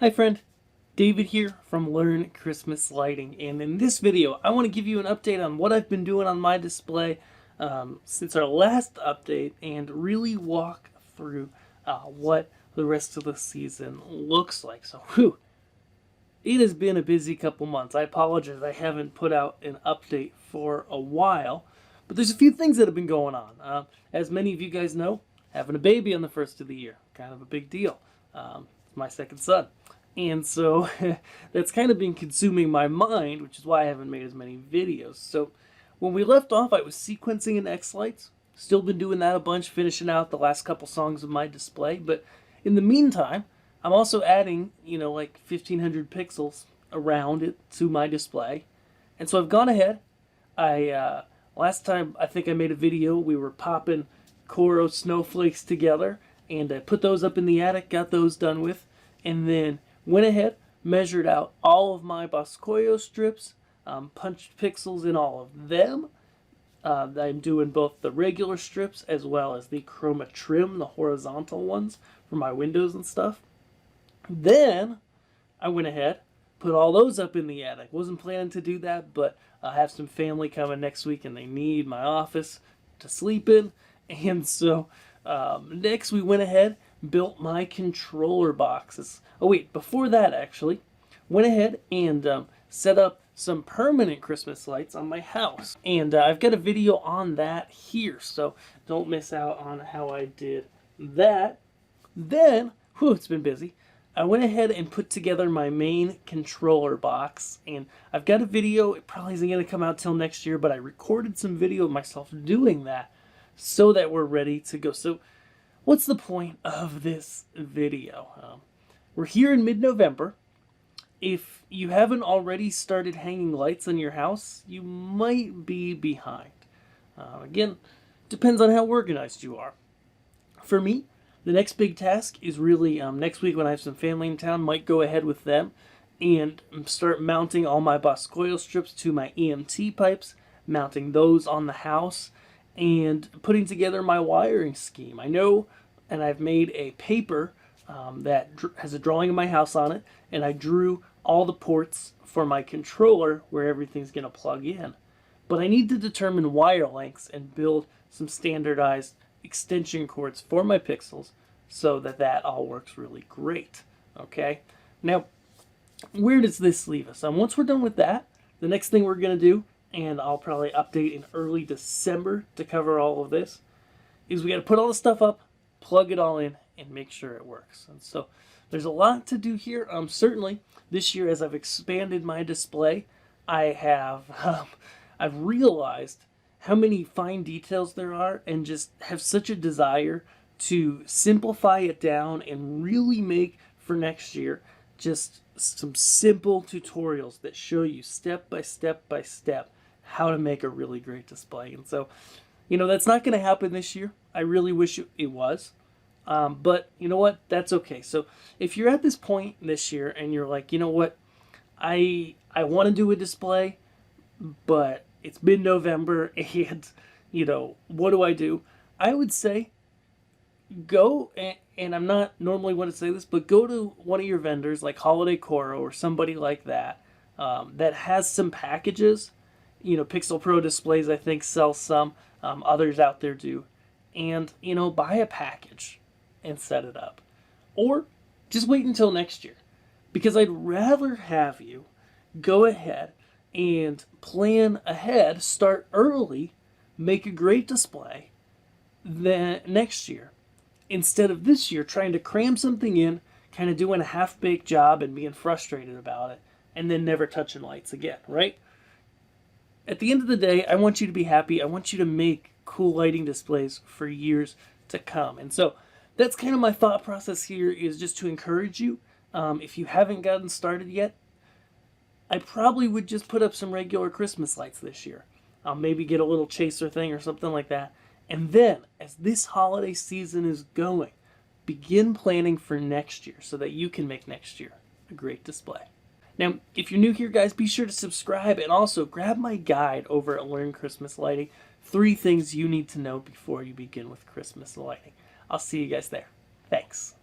Hi friend, David here from Learn Christmas Lighting, and in this video I want to give you an update on what I've been doing on my display since our last update and really walk through what the rest of the season looks like. So it has been a busy couple months. I apologize I haven't put out an update for a while, but there's a few things that have been going on. As many of you guys know, having a baby on the first of the year, kind of a big deal. It's my second son. And so that's kind of been consuming my mind, which is why I haven't made as many videos. So when we left off, I was sequencing in X-Lights. Still been doing that a bunch, finishing out the last couple songs of my display. But in the meantime, I'm also adding, like 1500 pixels around it to my display. And so I've gone ahead. Last time I think I made a video, we were popping Coro snowflakes together. And I put those up in the attic, got those done with. And then went ahead, measured out all of my Boscoyo strips, punched pixels in all of them. I'm doing both the regular strips as well as the chroma trim, the horizontal ones for my windows and stuff. Then I went ahead, put all those up in the attic. Wasn't planning to do that, but I have some family coming next week and they need my office to sleep in. And so next we went ahead, built my controller boxes. Oh wait, before that actually, went ahead and set up some permanent Christmas lights on my house. And I've got a video on that here, so don't miss out on how I did that. Then, it's been busy. I went ahead and put together my main controller box, and I've got a video. It probably isn't going to come out till next year, but I recorded some video of myself doing that so that we're ready to go. So what's the point of this video? We're here in mid-November. If you haven't already started hanging lights on your house, you might be behind. Again, depends on how organized you are. For me, the next big task is really next week when I have some family in town, might go ahead with them and start mounting all my Boscoyo strips to my EMT pipes, mounting those on the house, and putting together my wiring scheme. I know, and I've made a paper that has a drawing of my house on it, and I drew all the ports for my controller where everything's going to plug in. But I need to determine wire lengths and build some standardized extension cords for my pixels so that all works really great. Okay? Now, where does this leave us? Once we're done with that, the next thing we're going to do, and I'll probably update in early December to cover all of this, is we got to put all the stuff up, plug it all in, and make sure it works. And so there's a lot to do here. Certainly this year, as I've expanded my display, I've realized how many fine details there are, and just have such a desire to simplify it down and really make for next year just some simple tutorials that show you step by step by step how to make a really great display. And so, that's not going to happen this year. I really wish it was. But you know what? That's okay. So if you're at this point this year and you're like, you know what? I want to do a display, but it's mid-November and, what do I do? I would say go, and I'm not normally want to say this, but go to one of your vendors like Holiday Coro or somebody like that that has some packages. Pixel Pro Displays, I think, sells some. Others out there do. And, buy a package and set it up. Or just wait until next year. Because I'd rather have you go ahead and plan ahead, start early, make a great display than next year. Instead of this year trying to cram something in, kind of doing a half-baked job and being frustrated about it, and then never touching lights again, right? At the end of the day, I want you to be happy. I want you to make cool lighting displays for years to come. And so that's kind of my thought process here, is just to encourage you. If you haven't gotten started yet, I probably would just put up some regular Christmas lights this year. I'll maybe get a little chaser thing or something like that. And then, as this holiday season is going, begin planning for next year so that you can make next year a great display. Now, if you're new here, guys, be sure to subscribe and also grab my guide over at Learn Christmas Lighting. 3 things you need to know before you begin with Christmas lighting. I'll see you guys there. Thanks.